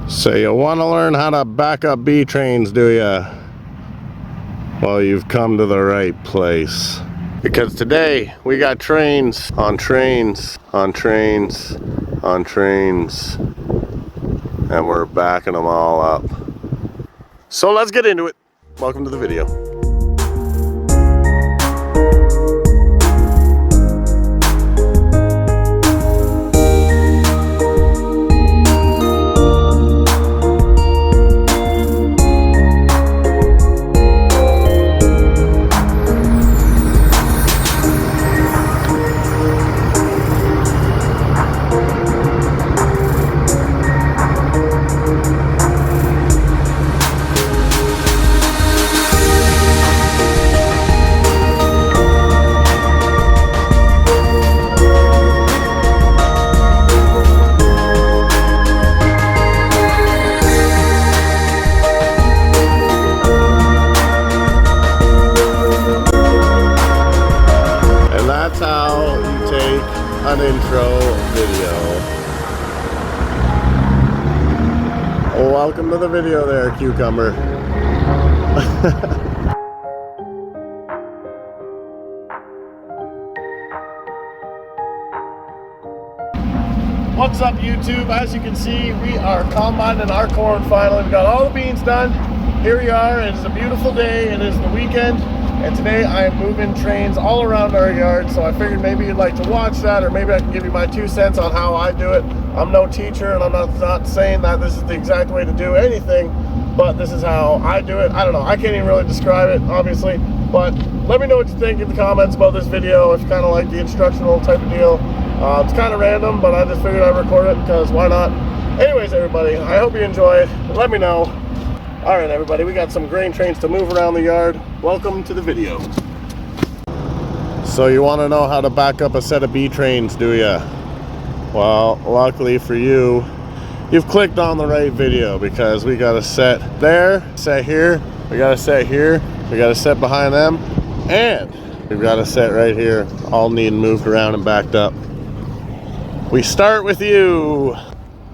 So you want to learn how to back up B trains, do ya? Well, you've come to the right place. Because today we got trains on trains on trains on trains, and we're backing them all up. So let's get into it. Welcome to the video. That's how you take an intro video. Welcome to the video there, cucumber. What's up, YouTube? As you can see, we are combining our corn finally. We got all the beans done. Here we are. It is a beautiful day. It is the weekend. And today I am moving trains all around our yard, so I figured maybe you'd like to watch that, or maybe I can give you my 2 cents on how I do it. I'm no teacher, and I'm not saying that this is the exact way to do anything, but this is how I do it. I don't know, I can't even really describe it, obviously, but let me know what you think in the comments about this video, if you kind of like the instructional type of deal. It's kind of random, but I just figured I'd record it, because why not? Anyways, everybody, I hope you enjoy it. Let me know. Alright everybody, we got some grain trains to move around the yard. Welcome to the video. So you want to know how to back up a set of B trains, do ya? Well, luckily for you, you've clicked on the right video, because we got a set there, set here, we got a set here, we got a set behind them, and we've got a set right here, all needing moved around and backed up. We start with you.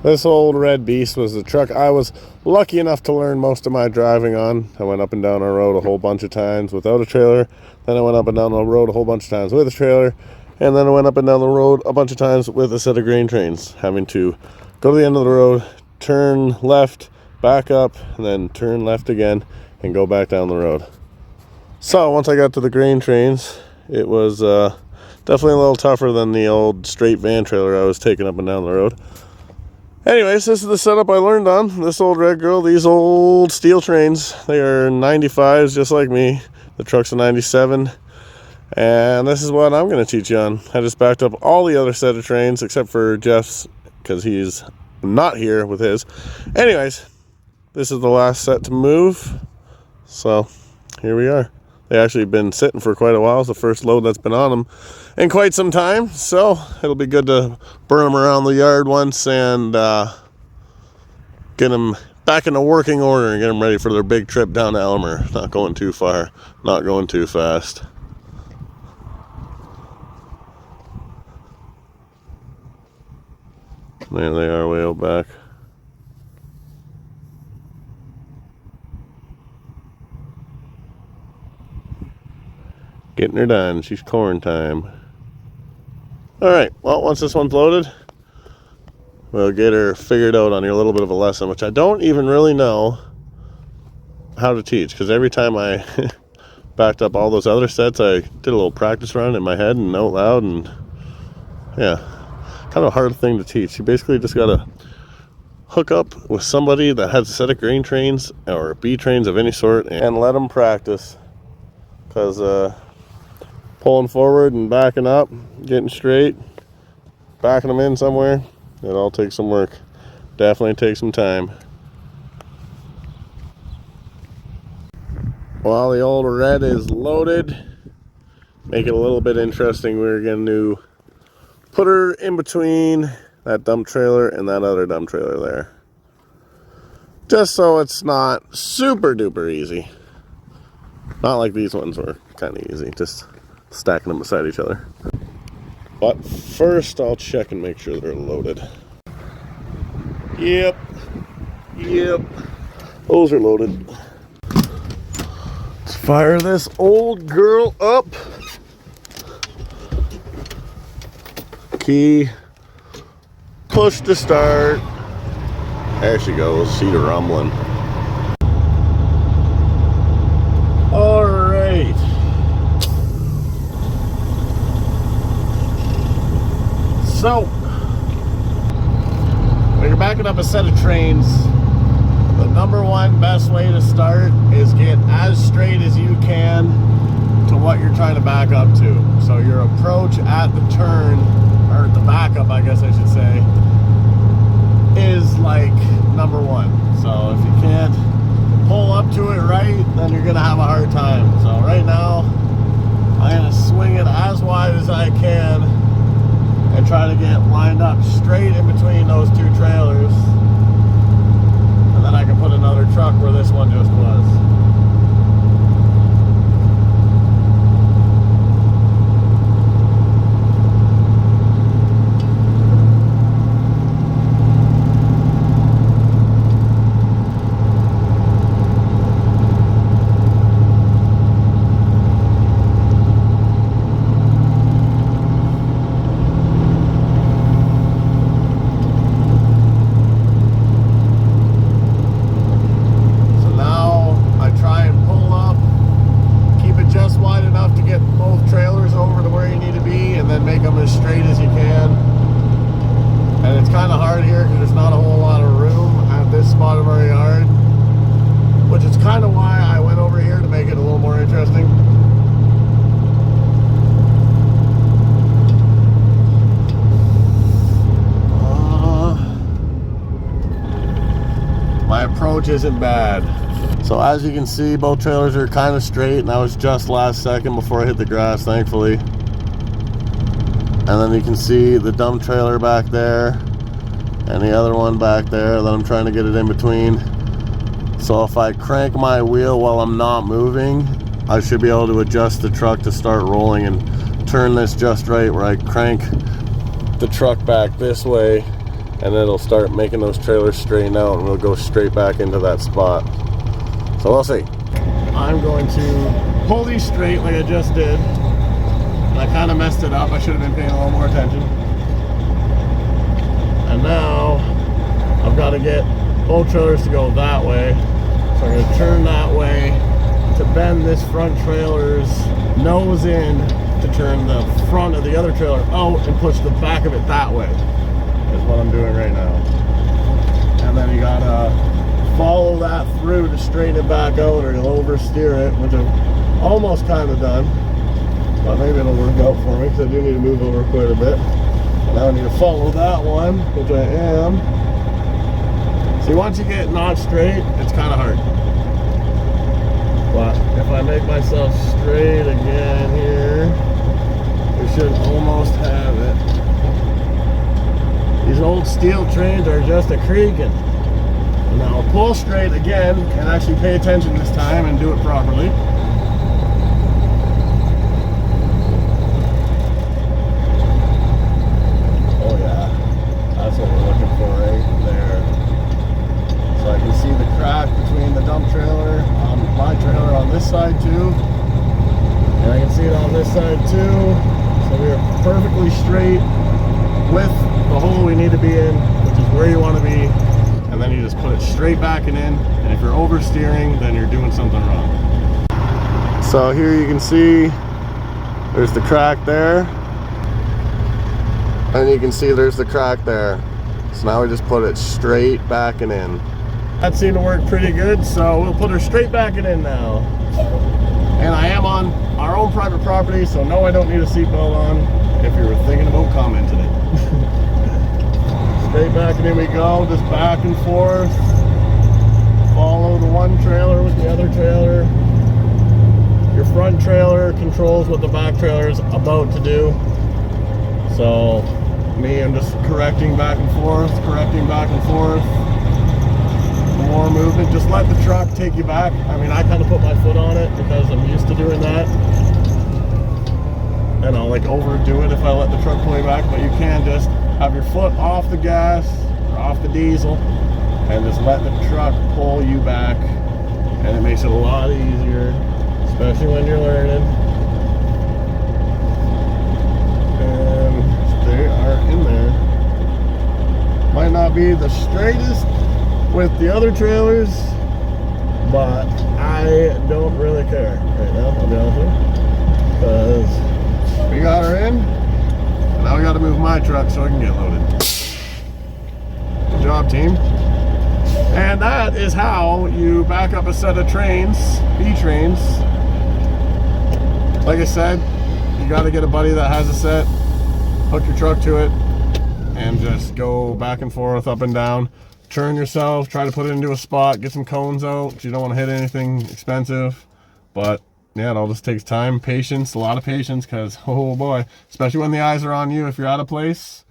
This old red beast was the truck I was lucky enough to learn most of my driving on. I went up and down our road a whole bunch of times without a trailer. Then I went up and down the road a whole bunch of times with a trailer. And then I went up and down the road a bunch of times with a set of grain trains, having to go to the end of the road, turn left, back up, and then turn left again and go back down the road. So once I got to the grain trains, it was definitely a little tougher than the old straight van trailer I was taking up and down the road. Anyways, this is the setup I learned on. This old red girl, these old steel trains. They are 95s just like me. The truck's a 97. And this is what I'm going to teach you on. I just backed up all the other set of trains except for Jeff's, because he's not here with his. Anyways, this is the last set to move. So here we are. They actually been sitting for quite a while. It's the first load that's been on them in quite some time, so it'll be good to burn them around the yard once and get them back into working order and get them ready for their big trip down to Elmer. Not going too far, not going too fast. There they are, way out back. Getting her done. She's corn time. Alright, well, once this one's loaded, we'll get her figured out on a little bit of a lesson, which I don't even really know how to teach, because every time I backed up all those other sets, I did a little practice run in my head and out loud, and yeah, kind of a hard thing to teach. You basically just got to hook up with somebody that has a set of grain trains or B trains of any sort and let them practice, because pulling forward and backing up, getting straight, backing them in somewhere, it all takes some work. Definitely takes some time. While the old red is loaded, make it a little bit interesting, we're going to put her in between that dump trailer and that other dump trailer there. Just so it's not super duper easy. Not like these ones were kind of easy, just stacking them beside each other. But first I'll check and make sure they're loaded. Yep, Yep. Those are loaded. Let's fire this old girl up. Key. Push to start. There she goes. See the rumbling. All right. So, when you're backing up a set of trains, the number one best way to start is get as straight as you can to what you're trying to back up to. So your approach at the turn, or the backup, I guess I should say, is like number one. So if you can't pull up to it right, then you're gonna have a hard time. So right now, I'm gonna swing it as wide as I can and try to get lined up straight in between those two trailers. And then I can put another truck where this one just was. Isn't bad. So as you can see, both trailers are kind of straight, and that was just last second before I hit the grass, thankfully. And then you can see the dump trailer back there and the other one back there that I'm trying to get it in between. So if I crank my wheel while I'm not moving, I should be able to adjust the truck to start rolling and turn this just right where I crank the truck back this way, and it'll start making those trailers straighten out, and we'll go straight back into that spot. So we'll see. I'm going to pull these straight like I just did. And I kind of messed it up. I should have been paying a little more attention. And now I've got to get both trailers to go that way. So I'm going to turn that way to bend this front trailer's nose in to turn the front of the other trailer out and push the back of it that way. Is what I'm doing right now. And then you gotta follow that through to straighten it back out, or you'll oversteer it, which I've almost kind of done. But maybe it'll work out for me, because I do need to move over quite a bit. And now I need to follow that one, which I am. See, once you get not straight, it's kind of hard. But if I make myself straight again here, we should almost have it. These old steel trains are just a creaking. Now I'll pull straight again and actually pay attention this time and do it properly. Oh yeah, that's what we're looking for right there. So I can see the crack between the dump trailer, my trailer on this side too. And I can see it on this side too. So we are perfectly straight with the hole we need to be in, which is where you want to be, and then you just put it straight back and in. And if you're oversteering, then you're doing something wrong. So here you can see there's the crack there, and you can see there's the crack there. So now we just put it straight back and in. That seemed to work pretty good, so we'll put her straight back and in now. And I am on our own private property, so no, I don't need a seatbelt on, if you were thinking about commenting it. Straight back and in we go, just back and forth. Follow the one trailer with the other trailer. Your front trailer controls what the back trailer is about to do. So me, I'm just correcting back and forth, correcting back and forth. More movement, just let the truck take you back. I mean, I kind of put my foot on it because I'm used to doing that. And I'll like overdo it if I let the truck pull you back, but you can just have your foot off the gas or off the diesel and just let the truck pull you back, and it makes it a lot easier, especially when you're learning. And they are in there. Might not be the straightest with the other trailers, but I don't really care right now, I'll be honest with you, because we got her in, and now we got to move my truck so I can get loaded. Good job, team. And that is how you back up a set of trains, B-trains. Like I said, you got to get a buddy that has a set, hook your truck to it, and just go back and forth, up and down. Turn yourself, try to put it into a spot, get some cones out. You don't want to hit anything expensive, but yeah, it all just takes time, patience, a lot of patience, because oh boy, especially when the eyes are on you, if you're out of place,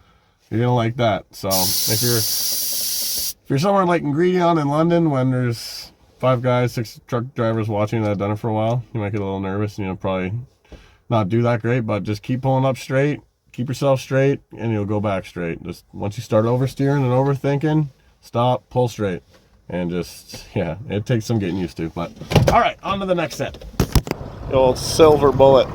you're gonna like that. So if you're somewhere like in Gredion in London, when there's 5 guys, 6 truck drivers watching that have done it for a while, you might get a little nervous and you'll probably not do that great, but just keep pulling up straight, keep yourself straight, and you'll go back straight. Just once you start oversteering and overthinking, stop, pull straight, and just, yeah, it takes some getting used to. But all right, on to the next set. The old silver bullet.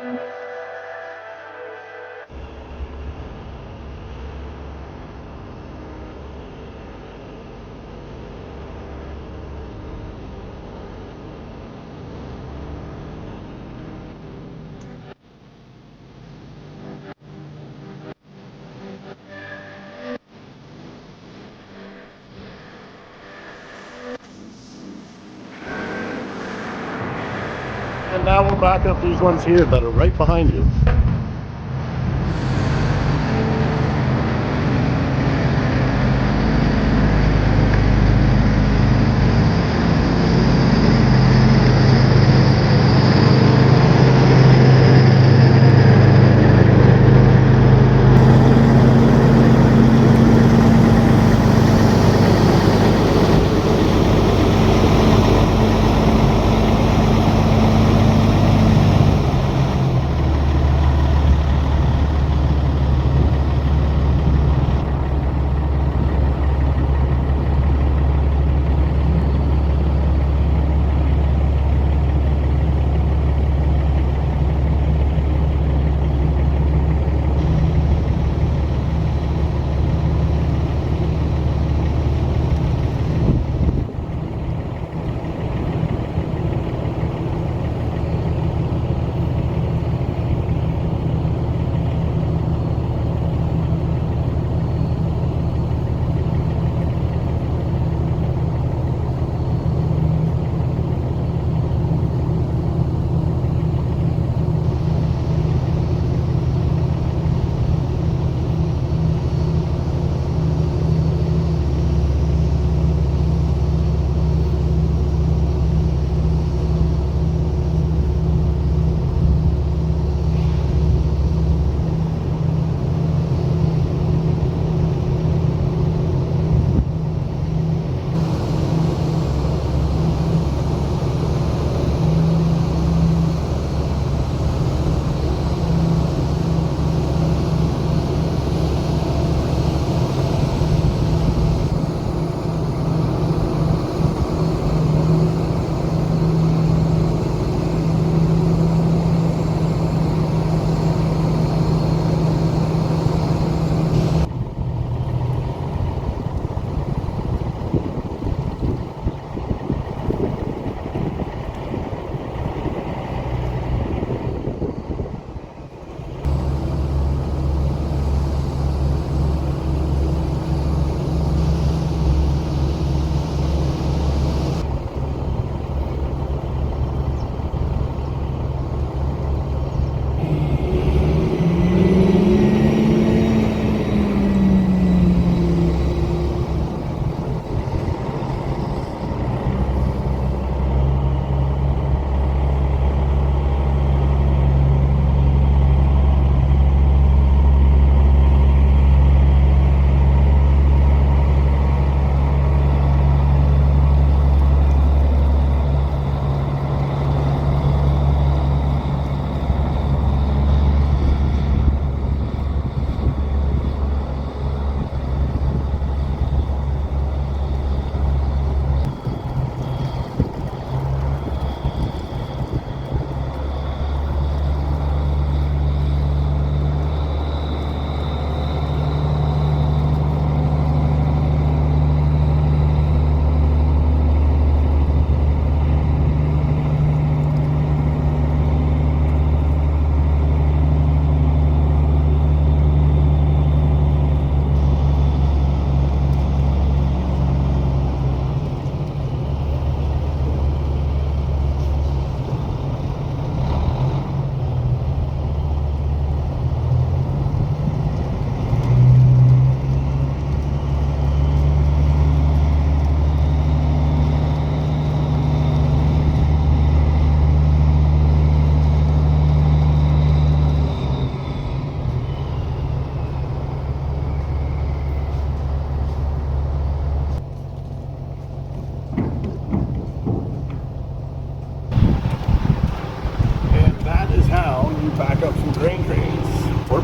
And now we'll back up these ones here that are right behind you.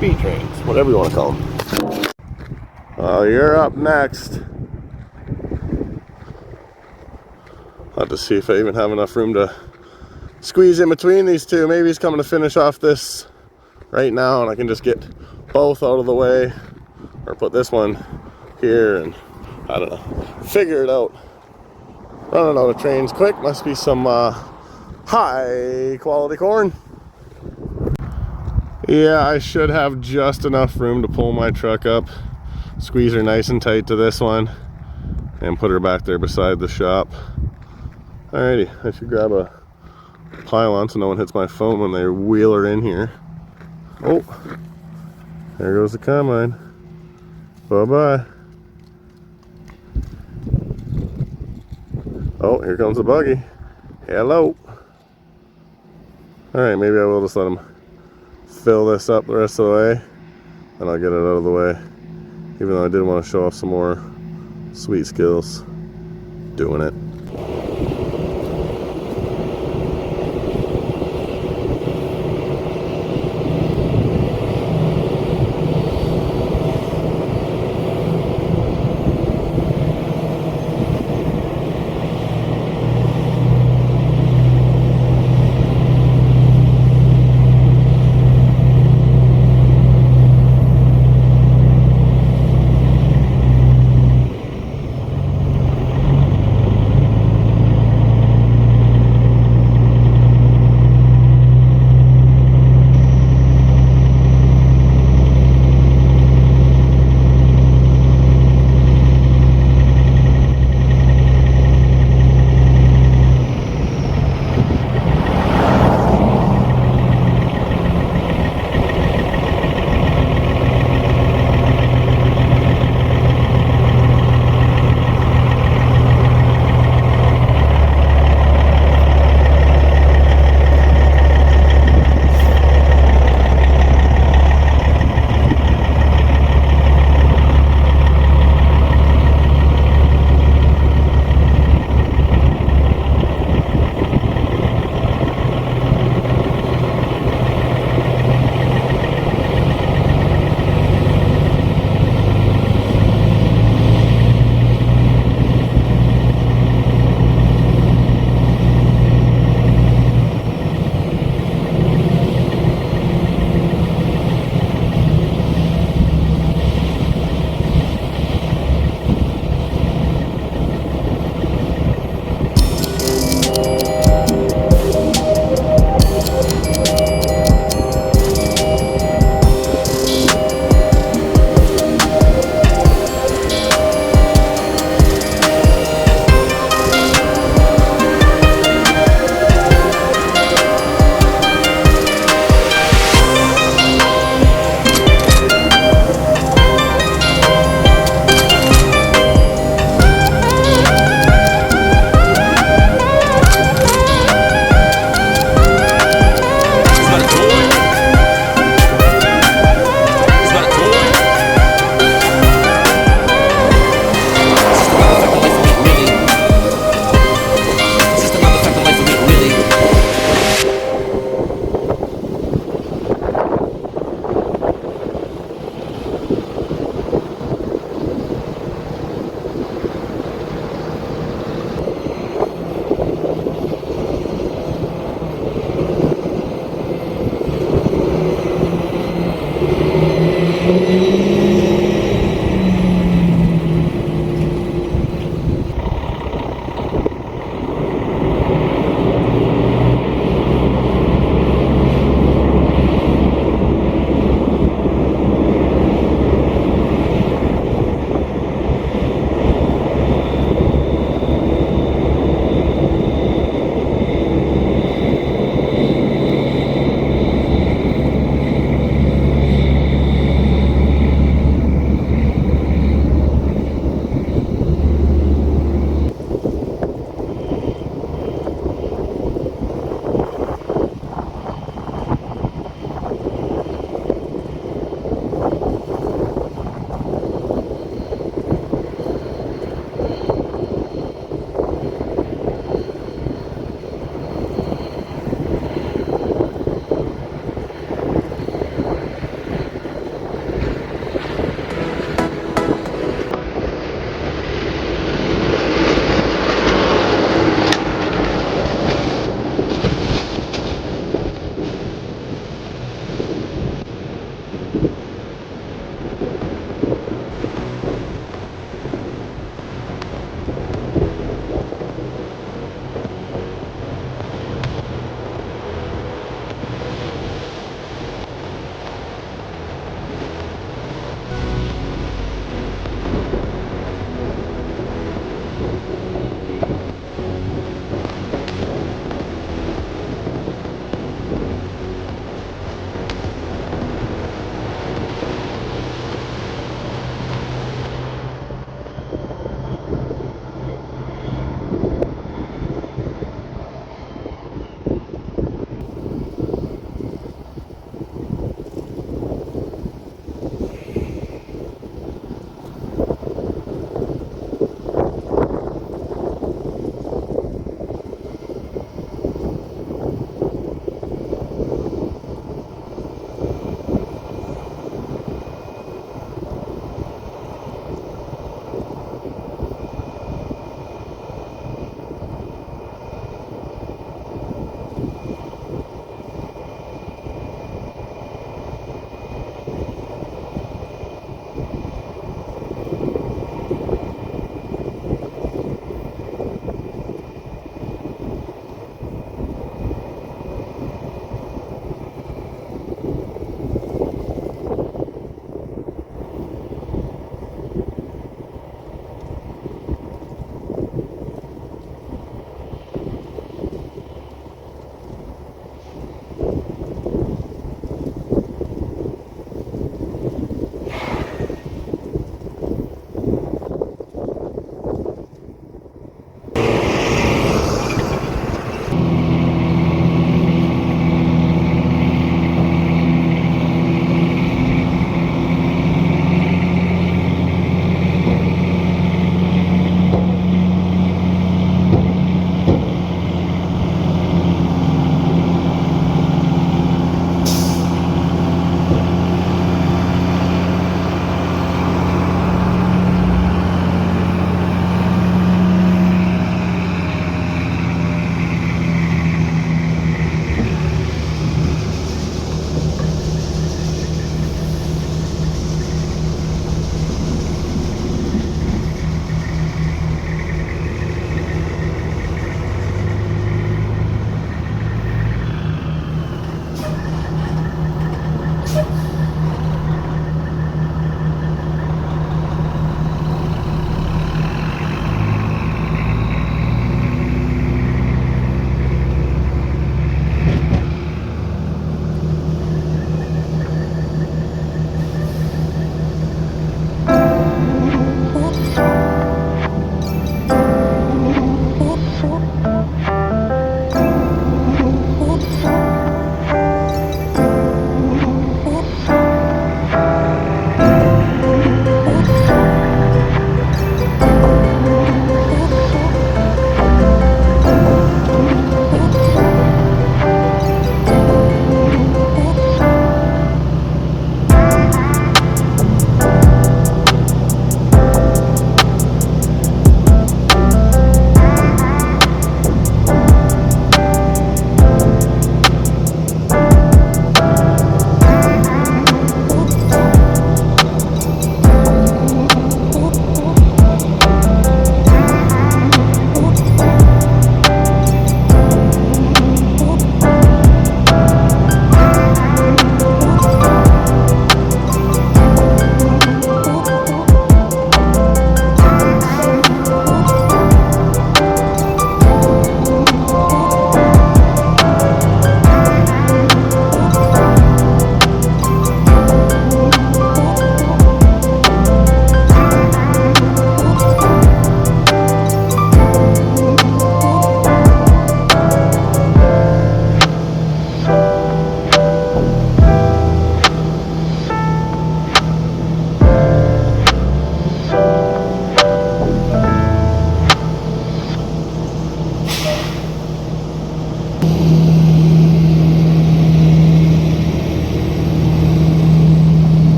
B trains, whatever you want to call them. You're up next. I'll have to see if I even have enough room to squeeze in between these two. Maybe he's coming to finish off this right now, and I can just get both out of the way, or put this one here, and I don't know, figure it out. Running out of trains quick. Must be some high quality corn. Yeah, I should have just enough room to pull my truck up, squeeze her nice and tight to this one, and put her back there beside the shop. Alrighty, I should grab a pylon so no one hits my phone when they wheel her in here. Oh, there goes the combine. Bye-bye. Oh, here comes the buggy. Hello. Alright, maybe I will just let him fill this up the rest of the way, and I'll get it out of the way. Even though I did want to show off some more sweet skills doing it.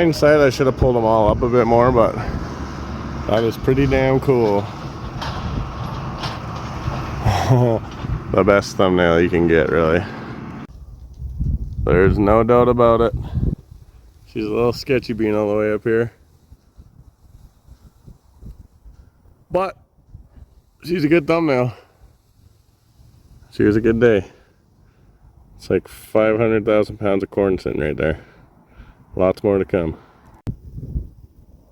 hindsight, I should have pulled them all up a bit more, but that is pretty damn cool. The best thumbnail you can get, really. There's no doubt about it. She's a little sketchy being all the way up here, but she's a good thumbnail. She was a good day. It's like 500,000 pounds of corn sitting right there. Lots more to come.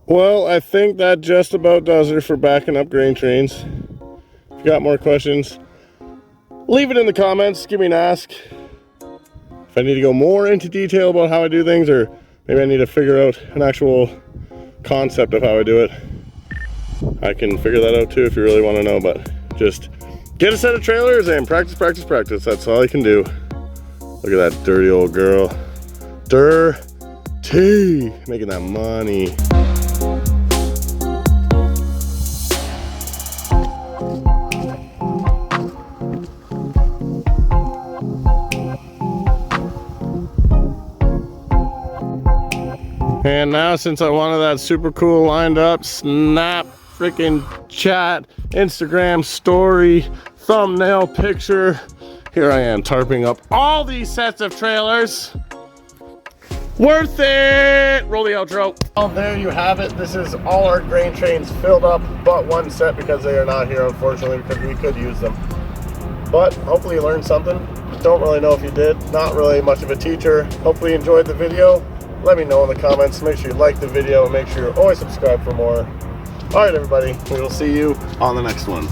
Well, I think that just about does it for backing up grain trains. If you got more questions, leave it in the comments. Give me an ask. If I need to go more into detail about how I do things, or maybe I need to figure out an actual concept of how I do it, I can figure that out too if you really want to know. But just get a set of trailers and practice, practice, practice. That's all you can do. Look at that dirty old girl. Dirty! Making that money. And now, since I wanted that super cool lined up snap freaking chat Instagram story thumbnail picture, here I am tarping up all these sets of trailers. Worth it! Roll the outro. Well, there you have it. This is all our grain trains filled up but one set, because they are not here, unfortunately, because we could use them. But hopefully you learned something. Don't really know if you did. Not really much of a teacher. Hopefully you enjoyed the video. Let me know in the comments. Make sure you like the video and make sure you always subscribe for more. All right, everybody. We will see you on the next one.